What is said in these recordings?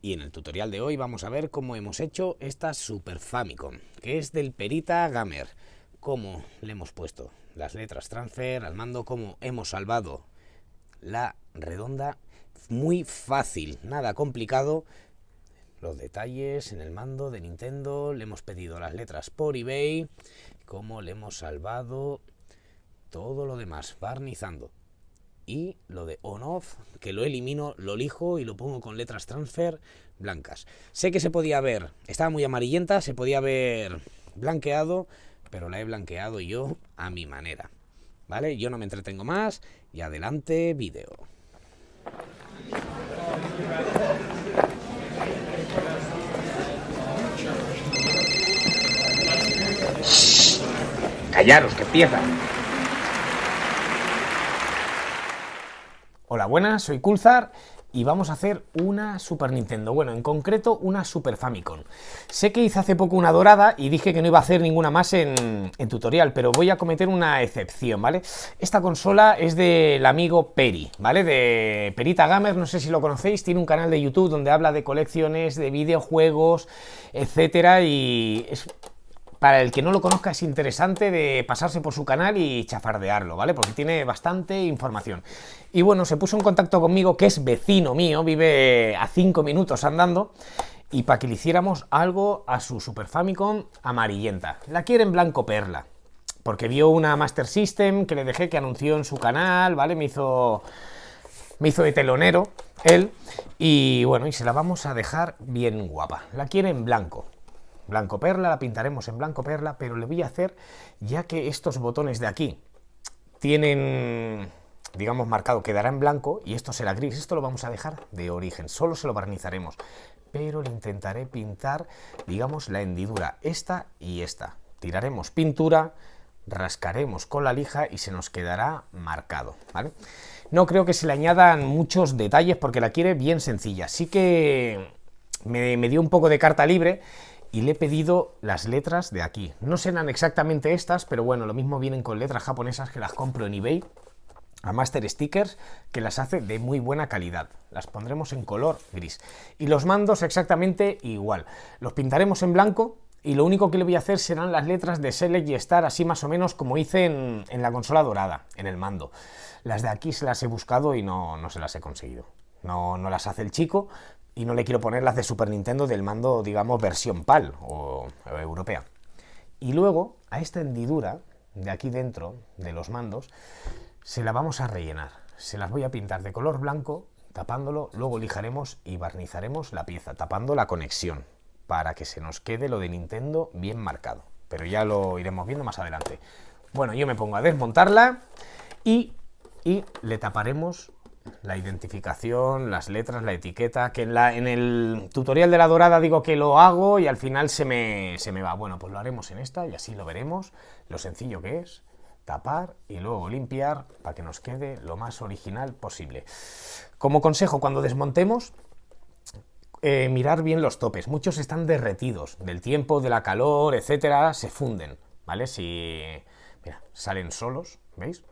Y en el tutorial de hoy vamos a ver cómo hemos hecho esta Super Famicom, que es del Perita Gamer. Cómo le hemos puesto las letras transfer al mando, cómo hemos salvado la redonda. Muy fácil, nada complicado. Los detalles en el mando de Nintendo, le hemos pedido las letras por eBay, cómo le hemos salvado todo lo demás, barnizando. Y lo de on-off, que lo elimino, lo lijo y lo pongo con letras transfer blancas. Sé que se podía ver, estaba muy amarillenta, se podía ver blanqueado, pero la he blanqueado yo a mi manera. ¿Vale? Yo no me entretengo más y adelante vídeo. Callaros, que empieza. Hola, buenas, soy Kulzar y vamos a hacer una Super Nintendo, bueno, en concreto una Super Famicom. Sé que hice hace poco una dorada y dije que no iba a hacer ninguna más en tutorial, pero voy a cometer una excepción, ¿vale? Esta consola es del amigo Peri, ¿vale? De Perita Gamer, no sé si lo conocéis, tiene un canal de YouTube donde habla de colecciones, de videojuegos, etcétera, y es... Para el que no lo conozca es interesante de pasarse por su canal y chafardearlo, ¿vale? Porque tiene bastante información. Y bueno, se puso en contacto conmigo, que es vecino mío, vive a 5 minutos andando, y para que le hiciéramos algo a su Super Famicom amarillenta. La quiere en blanco perla, porque vio una Master System que le dejé que anunció en su canal, ¿vale? Me hizo de telonero él, y bueno, y se la vamos a dejar bien guapa. La quiere en blanco. Blanco perla, la pintaremos en blanco perla, pero le voy a hacer, ya que estos botones de aquí tienen, digamos, marcado, quedará en blanco, y esto será gris, esto lo vamos a dejar de origen, solo se lo barnizaremos, pero le intentaré pintar, digamos, la hendidura, esta y esta. Tiraremos pintura, rascaremos con la lija y se nos quedará marcado, ¿vale? No creo que se le añadan muchos detalles porque la quiere bien sencilla, sí que me dio un poco de carta libre y le he pedido las letras de aquí. No serán exactamente estas, pero bueno, lo mismo vienen con letras japonesas que las compro en eBay a Master Stickers, que las hace de muy buena calidad. Las pondremos en color gris. Y los mandos exactamente igual. Los pintaremos en blanco y lo único que le voy a hacer serán las letras de Select y Star, así más o menos como hice en la consola dorada, en el mando. Las de aquí se las he buscado y no se las he conseguido. No las hace el chico, y no le quiero poner las de Super Nintendo del mando, digamos, versión PAL o europea. Y luego, a esta hendidura de aquí dentro de los mandos, se la vamos a rellenar. Se las voy a pintar de color blanco, tapándolo, luego lijaremos y barnizaremos la pieza, tapando la conexión, para que se nos quede lo de Nintendo bien marcado. Pero ya lo iremos viendo más adelante. Bueno, yo me pongo a desmontarla y le taparemos la identificación, las letras, la etiqueta, que en el tutorial de la dorada digo que lo hago y al final se me va. Bueno, pues lo haremos en esta y así lo veremos, lo sencillo que es, tapar y luego limpiar para que nos quede lo más original posible. Como consejo, cuando desmontemos, mirar bien los topes, muchos están derretidos, del tiempo, de la calor, etcétera, se funden, ¿vale? Si, mira, salen solos, ¿veis?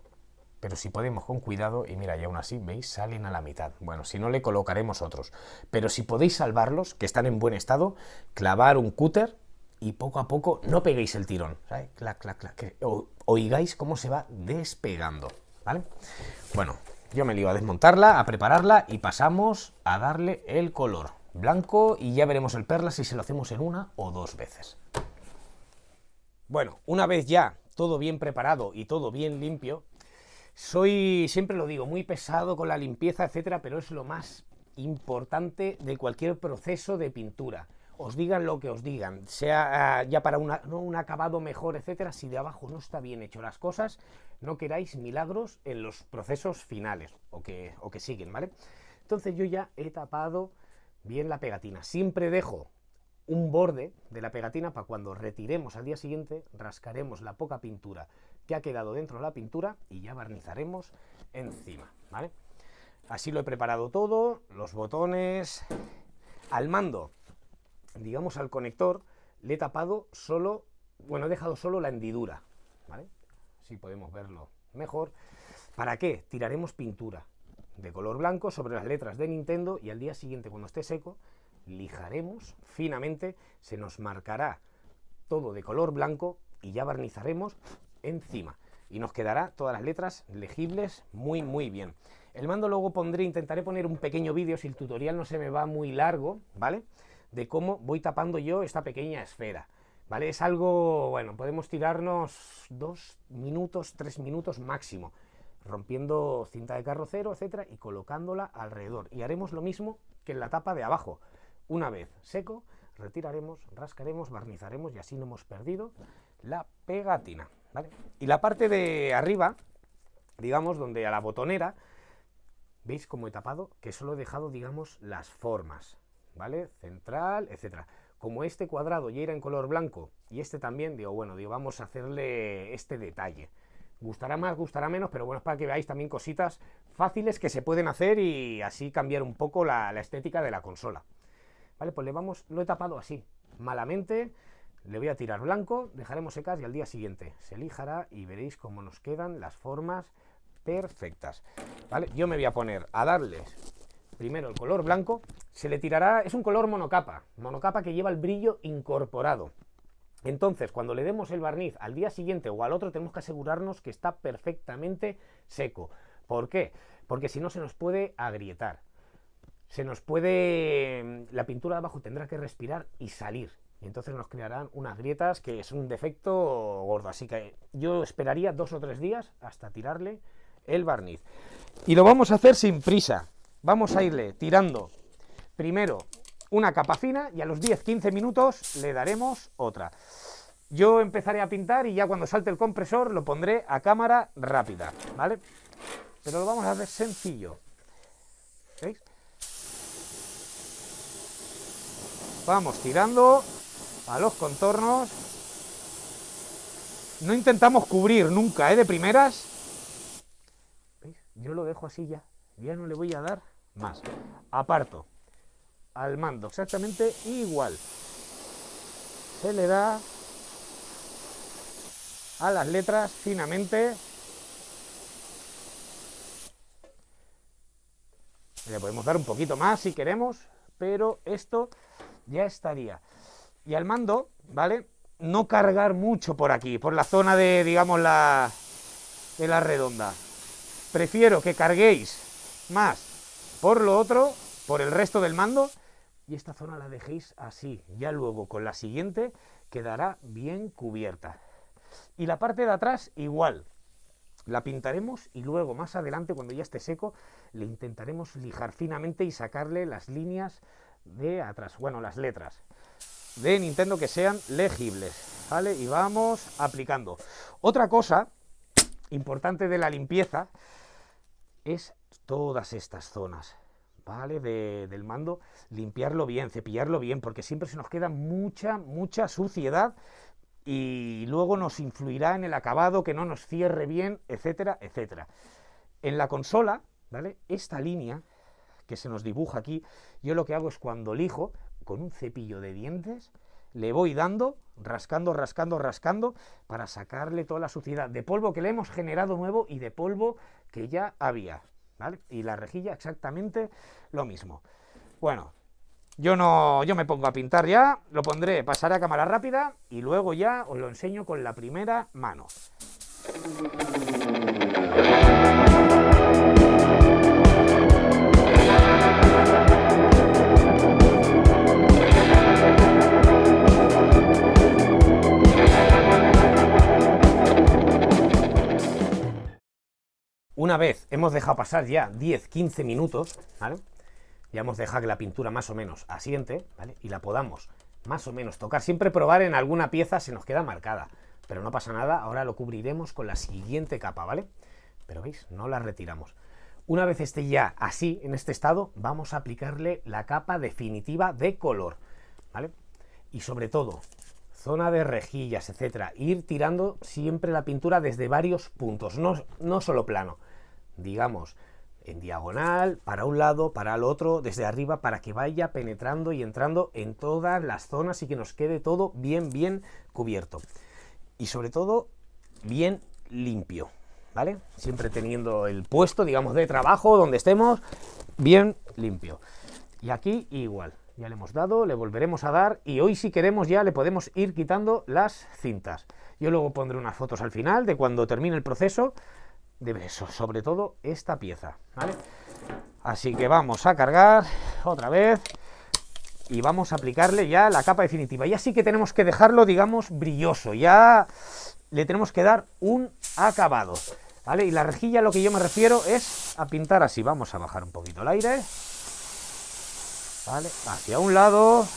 Pero si podemos con cuidado, y mira, y aún así, ¿veis? Salen a la mitad. Bueno, si no le colocaremos otros. Pero si podéis salvarlos, que están en buen estado, clavar un cúter y poco a poco no peguéis el tirón, ¿sabes? Clac, clac, clac, que oigáis cómo se va despegando, ¿vale? Bueno, yo me lío a desmontarla, a prepararla y pasamos a darle el color blanco y ya veremos el perla si se lo hacemos en una o dos veces. Bueno, una vez ya todo bien preparado y todo bien limpio, soy, siempre lo digo, muy pesado con la limpieza, etcétera, pero es lo más importante de cualquier proceso de pintura. Os digan lo que os digan, sea ya para un acabado mejor, etcétera, si de abajo no está bien hecho las cosas, no queráis milagros en los procesos finales o que siguen, ¿vale? Entonces yo ya he tapado bien la pegatina. Siempre dejo un borde de la pegatina para cuando retiremos al día siguiente, rascaremos la poca pintura que ha quedado dentro de la pintura y ya barnizaremos encima, ¿vale? Así lo he preparado todo, los botones. Al mando, digamos al conector, le he tapado solo, bueno, he dejado solo la hendidura, ¿vale? Así podemos verlo mejor. ¿Para qué? Tiraremos pintura de color blanco sobre las letras de Nintendo y al día siguiente, cuando esté seco, lijaremos finamente, se nos marcará todo de color blanco y ya barnizaremos encima. Y nos quedará todas las letras legibles muy bien. El mando luego intentaré poner un pequeño vídeo, si el tutorial no se me va muy largo, ¿vale? De cómo voy tapando yo esta pequeña esfera, ¿vale? Es algo, bueno, podemos tirarnos 2 minutos, 3 minutos máximo, rompiendo cinta de carrocero, etcétera, y colocándola alrededor. Y haremos lo mismo que en la tapa de abajo. Una vez seco, retiraremos, rascaremos, barnizaremos y así no hemos perdido la pegatina, ¿vale? Y la parte de arriba, digamos, donde a la botonera, ¿veis cómo he tapado? Que solo he dejado, digamos, las formas, ¿vale? Central, etcétera. Como este cuadrado ya era en color blanco y este también, digo, vamos a hacerle este detalle. Gustará más, gustará menos, pero bueno, es para que veáis también cositas fáciles que se pueden hacer y así cambiar un poco la estética de la consola. Vale, pues lo he tapado así, malamente, le voy a tirar blanco, dejaremos secas y al día siguiente se lijará y veréis cómo nos quedan las formas perfectas. Vale, yo me voy a poner a darles primero el color blanco, se le tirará, es un color monocapa que lleva el brillo incorporado. Entonces, cuando le demos el barniz al día siguiente o al otro, tenemos que asegurarnos que está perfectamente seco. ¿Por qué? Porque si no se nos puede agrietar. La pintura de abajo tendrá que respirar y salir. Y entonces nos crearán unas grietas que es un defecto gordo. Así que yo esperaría 2 o 3 días hasta tirarle el barniz. Y lo vamos a hacer sin prisa. Vamos a irle tirando primero una capa fina y a los 10-15 minutos le daremos otra. Yo empezaré a pintar y ya cuando salte el compresor lo pondré a cámara rápida, ¿vale? Pero lo vamos a hacer sencillo. ¿Veis? Vamos tirando a los contornos. No intentamos cubrir nunca, de primeras. ¿Veis? Yo lo dejo así ya. Ya no le voy a dar más. Aparto al mando exactamente igual. Se le da a las letras finamente. Le podemos dar un poquito más si queremos, pero esto ya estaría. Y al mando, ¿vale? No cargar mucho por aquí, por la zona de, digamos, de la redonda. Prefiero que carguéis más por lo otro, por el resto del mando, y esta zona la dejéis así. Ya luego con la siguiente quedará bien cubierta. Y la parte de atrás igual. La pintaremos y luego más adelante, cuando ya esté seco, le intentaremos lijar finamente y sacarle las líneas de atrás, bueno, las letras de Nintendo que sean legibles, ¿vale? Y vamos aplicando. Otra cosa importante de la limpieza es todas estas zonas, ¿vale? Del mando, limpiarlo bien, cepillarlo bien, porque siempre se nos queda mucha suciedad y luego nos influirá en el acabado, que no nos cierre bien, etcétera, etcétera. En la consola, ¿vale? Esta línea que se nos dibuja aquí, yo lo que hago es cuando lijo, con un cepillo de dientes, le voy dando, rascando, para sacarle toda la suciedad de polvo que le hemos generado nuevo y de polvo que ya había, ¿vale? Y la rejilla exactamente lo mismo. Bueno, yo me pongo a pintar ya, lo pondré, pasaré a cámara rápida y luego ya os lo enseño con la primera mano. Una vez hemos dejado pasar ya 10-15 minutos, ¿vale? Ya hemos dejado que la pintura más o menos asiente, ¿vale? Y la podamos más o menos tocar. Siempre probar en alguna pieza se nos queda marcada, pero no pasa nada. Ahora lo cubriremos con la siguiente capa, ¿vale? Pero veis, no la retiramos. Una vez esté ya así, en este estado, vamos a aplicarle la capa definitiva de color, ¿vale? Y sobre todo, zona de rejillas, etcétera. Ir tirando siempre la pintura desde varios puntos, no solo plano. Digamos, en diagonal, para un lado, para el otro, desde arriba, para que vaya penetrando y entrando en todas las zonas y que nos quede todo bien cubierto. Y sobre todo, bien limpio, ¿vale? Siempre teniendo el puesto, digamos, de trabajo, donde estemos, bien limpio. Y aquí igual. Ya le hemos dado, le volveremos a dar y hoy si queremos ya le podemos ir quitando las cintas. Yo luego pondré unas fotos al final de cuando termine el proceso de eso, sobre todo esta pieza, ¿vale? Así que vamos a cargar otra vez y vamos a aplicarle ya la capa definitiva. Ya sí que tenemos que dejarlo, digamos, brilloso, ya le tenemos que dar un acabado, ¿vale? Y la rejilla, lo que yo me refiero es a pintar así. Vamos a bajar un poquito el aire, ¿vale? Hacia un lado,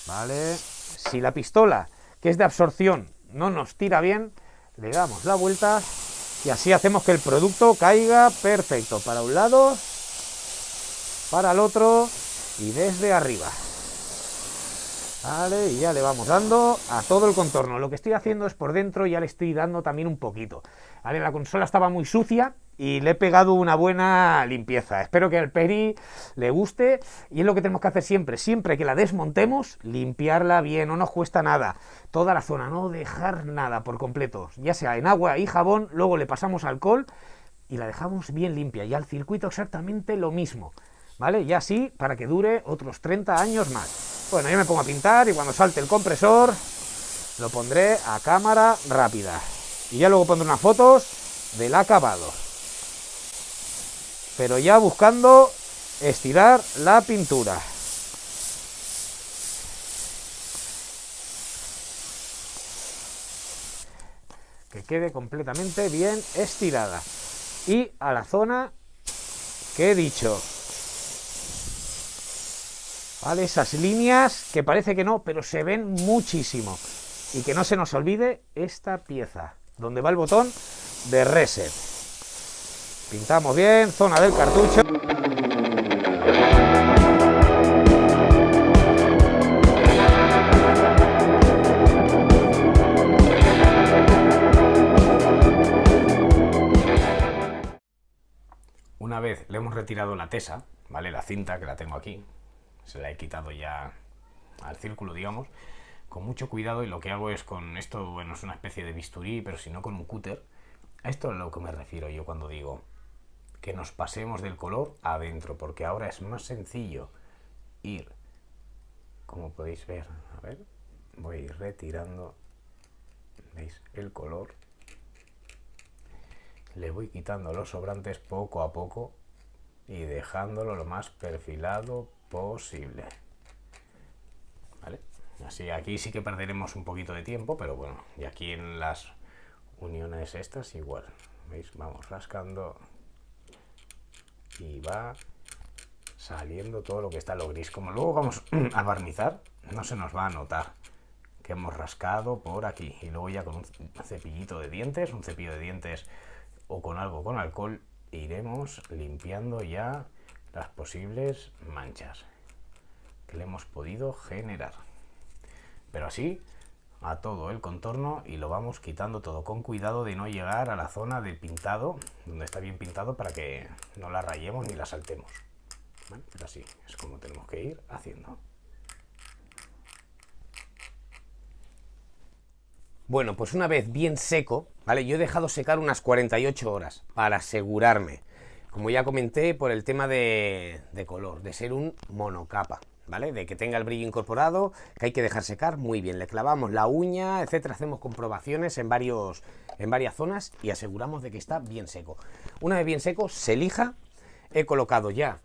¿vale? Si la pistola, que es de absorción, no nos tira bien, le damos la vuelta y así hacemos que el producto caiga perfecto para un lado, para el otro y desde arriba. Vale, y ya le vamos dando a todo el contorno. Lo que estoy haciendo es por dentro, ya le estoy dando también un poquito. Vale, la consola estaba muy sucia y le he pegado una buena limpieza. Espero que al Peri le guste y es lo que tenemos que hacer siempre. Siempre que la desmontemos, limpiarla bien, no nos cuesta nada. Toda la zona, no dejar nada por completo. Ya sea en agua y jabón, luego le pasamos alcohol y la dejamos bien limpia. Y al circuito exactamente lo mismo. ¿Vale? Y así para que dure otros 30 años más. Bueno, yo me pongo a pintar y cuando salte el compresor lo pondré a cámara rápida. Y ya luego pondré unas fotos del acabado. Pero ya buscando estirar la pintura. Que quede completamente bien estirada. Y a la zona que he dicho. ¿Vale? Esas líneas que parece que no, pero se ven muchísimo. Y que no se nos olvide esta pieza, donde va el botón de reset. Pintamos bien, zona del cartucho. Una vez le hemos retirado la tesa, ¿vale? La cinta que la tengo aquí. Se la he quitado ya al círculo, digamos, con mucho cuidado, y lo que hago es con esto, bueno, es una especie de bisturí, pero si no con un cúter. A esto es a lo que me refiero yo cuando digo que nos pasemos del color adentro, porque ahora es más sencillo ir, como podéis ver, a ver, voy retirando, ¿veis? El color, le voy quitando los sobrantes poco a poco y dejándolo lo más perfilado posible, ¿vale? Así aquí sí que perderemos un poquito de tiempo, pero bueno, y aquí en las uniones estas igual, ¿veis? Vamos rascando y va saliendo todo lo que está lo gris. Como luego vamos a barnizar, no se nos va a notar que hemos rascado por aquí, y luego ya con un cepillito de dientes, un cepillo de dientes o con algo con alcohol, iremos limpiando ya las posibles manchas que le hemos podido generar, pero así a todo el contorno, y lo vamos quitando todo con cuidado de no llegar a la zona del pintado, donde está bien pintado, para que no la rayemos ni la saltemos, ¿vale? Pero así es como tenemos que ir haciendo. Bueno, pues una vez bien seco, ¿vale? Yo he dejado secar unas 48 horas para asegurarme, como ya comenté, por el tema de color, de ser un monocapa, ¿vale? De que tenga el brillo incorporado, que hay que dejar secar muy bien. Le clavamos la uña, etcétera, hacemos comprobaciones en varias zonas y aseguramos de que está bien seco. Una vez bien seco, se lija. He colocado ya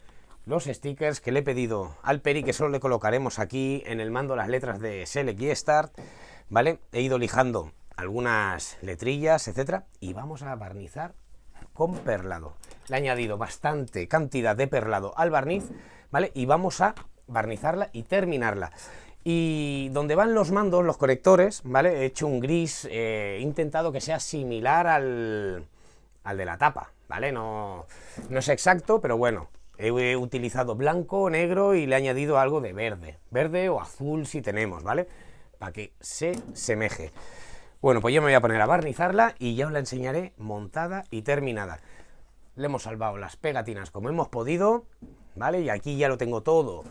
los stickers que le he pedido al Peri, que solo le colocaremos aquí en el mando las letras de Select y Start, ¿vale? He ido lijando algunas letrillas, etcétera, y vamos a barnizar con perlado. Le he añadido bastante cantidad de perlado al barniz, ¿vale? Y vamos a barnizarla y terminarla. Y donde van los mandos, los conectores, ¿vale? He hecho un gris, he intentado que sea similar al de la tapa, ¿vale? No es exacto, pero bueno, he utilizado blanco, negro y le he añadido algo de verde o azul si tenemos, ¿vale? Para que se semeje. Bueno, pues yo me voy a poner a barnizarla y ya os la enseñaré montada y terminada. Le hemos salvado las pegatinas como hemos podido, ¿vale? Y aquí ya lo tengo todo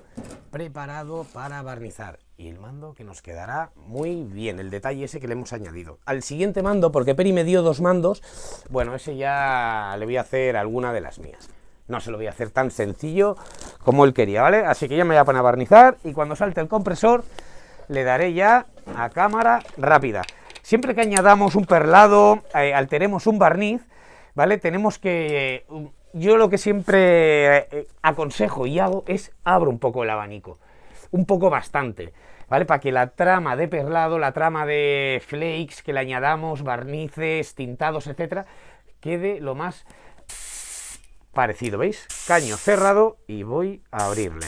preparado para barnizar. Y el mando que nos quedará muy bien, el detalle ese que le hemos añadido. Al siguiente mando, porque Peri me dio dos mandos, bueno, ese ya le voy a hacer alguna de las mías. no se lo voy a hacer tan sencillo como él quería, ¿vale? Así que ya me voy a poner a barnizar y cuando salte el compresor le daré ya a cámara rápida. Siempre que añadamos un perlado, alteremos un barniz, ¿vale? Tenemos que... yo lo que siempre aconsejo y hago es abro un poco el abanico, un poco bastante, ¿vale? Para que la trama de perlado, la trama de flakes que le añadamos, barnices, tintados, etcétera, quede lo más parecido, ¿veis? Caño cerrado y voy a abrirle,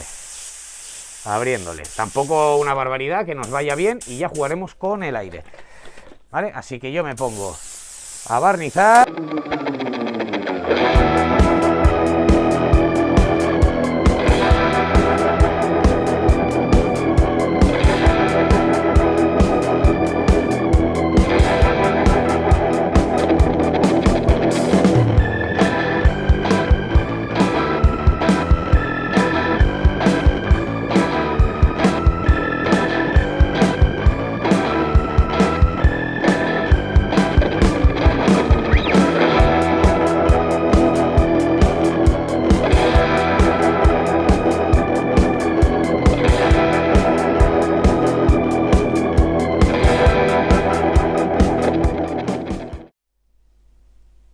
abriéndole. Tampoco una barbaridad, que nos vaya bien y ya jugaremos con el aire, ¿vale? Así que yo me pongo a barnizar.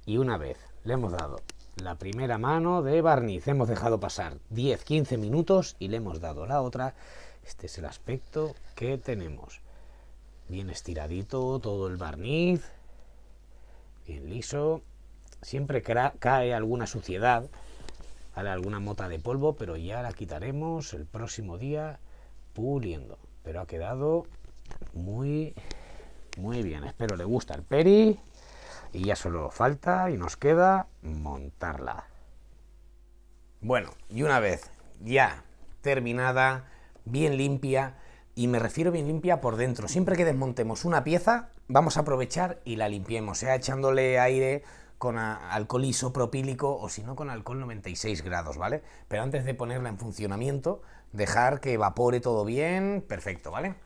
Y una vez le hemos dado la primera mano de barniz, hemos dejado pasar 10-15 minutos y le hemos dado la otra. Este es el aspecto que tenemos. Bien estiradito todo el barniz, bien liso. Siempre cae alguna suciedad, ¿vale? Alguna mota de polvo, pero ya la quitaremos el próximo día puliendo. Pero ha quedado muy bien. Espero le gusta el peri. Y ya solo falta y nos queda montarla. Bueno, y una vez ya terminada, bien limpia, y me refiero bien limpia por dentro. Siempre que desmontemos una pieza, vamos a aprovechar y la limpiemos, sea echándole aire con alcohol isopropílico o si no con alcohol 96 grados, ¿vale? Pero antes de ponerla en funcionamiento, dejar que evapore todo bien, perfecto, ¿vale?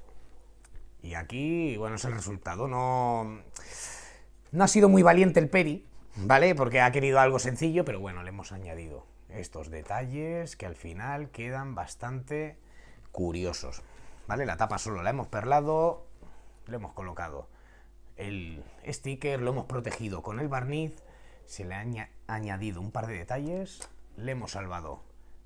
Y aquí, bueno, es el resultado. No ha sido muy valiente el peri, ¿vale? Porque ha querido algo sencillo, pero bueno, le hemos añadido estos detalles que al final quedan bastante curiosos, ¿vale? La tapa solo la hemos perlado, le hemos colocado el sticker, lo hemos protegido con el barniz, se le ha añadido un par de detalles, le hemos salvado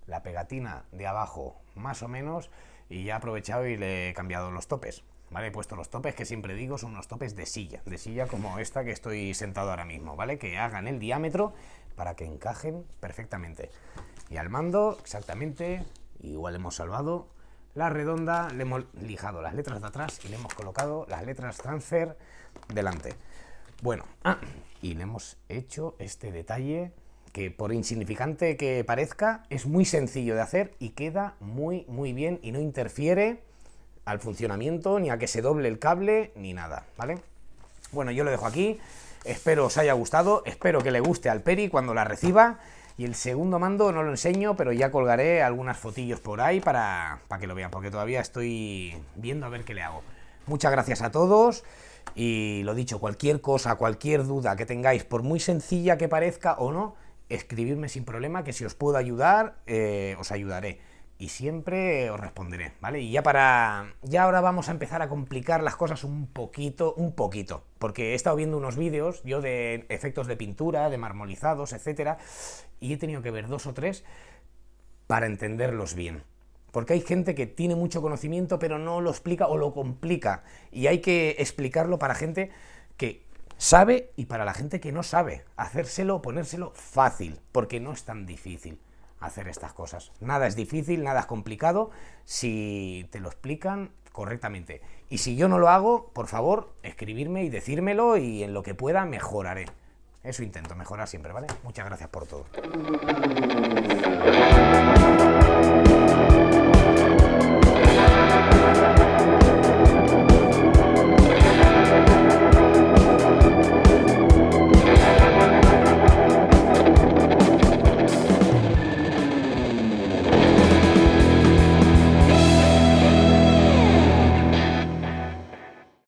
la pegatina de abajo más o menos y ya he aprovechado y le he cambiado los topes. ¿Vale? He puesto los topes que siempre digo son unos topes de silla como esta que estoy sentado ahora mismo, ¿vale? Que hagan el diámetro para que encajen perfectamente. Y al mando, exactamente, igual hemos salvado la redonda, le hemos lijado las letras de atrás y le hemos colocado las letras transfer delante. Bueno, y le hemos hecho este detalle que por insignificante que parezca, es muy sencillo de hacer y queda muy bien y no interfiere al funcionamiento, ni a que se doble el cable, ni nada, ¿vale? Bueno, yo lo dejo aquí, espero os haya gustado, espero que le guste al peri cuando la reciba, y el segundo mando no lo enseño, pero ya colgaré algunas fotillos por ahí para que lo vean, porque todavía estoy viendo a ver qué le hago. Muchas gracias a todos, y lo dicho, cualquier cosa, cualquier duda que tengáis, por muy sencilla que parezca o no, escribirme sin problema, que si os puedo ayudar, os ayudaré. Y siempre os responderé, ¿vale? Y ya ahora vamos a empezar a complicar las cosas un poquito, porque he estado viendo unos vídeos yo de efectos de pintura, de marmolizados, etcétera, y he tenido que ver 2 o 3 para entenderlos bien. Porque hay gente que tiene mucho conocimiento pero no lo explica o lo complica, y hay que explicarlo para gente que sabe y para la gente que no sabe, ponérselo fácil, porque no es tan difícil hacer estas cosas. Nada es difícil, nada es complicado si te lo explican correctamente. Y si yo no lo hago, por favor, escribirme y decírmelo y en lo que pueda mejoraré. Eso intento, mejorar siempre, ¿vale? Muchas gracias por todo.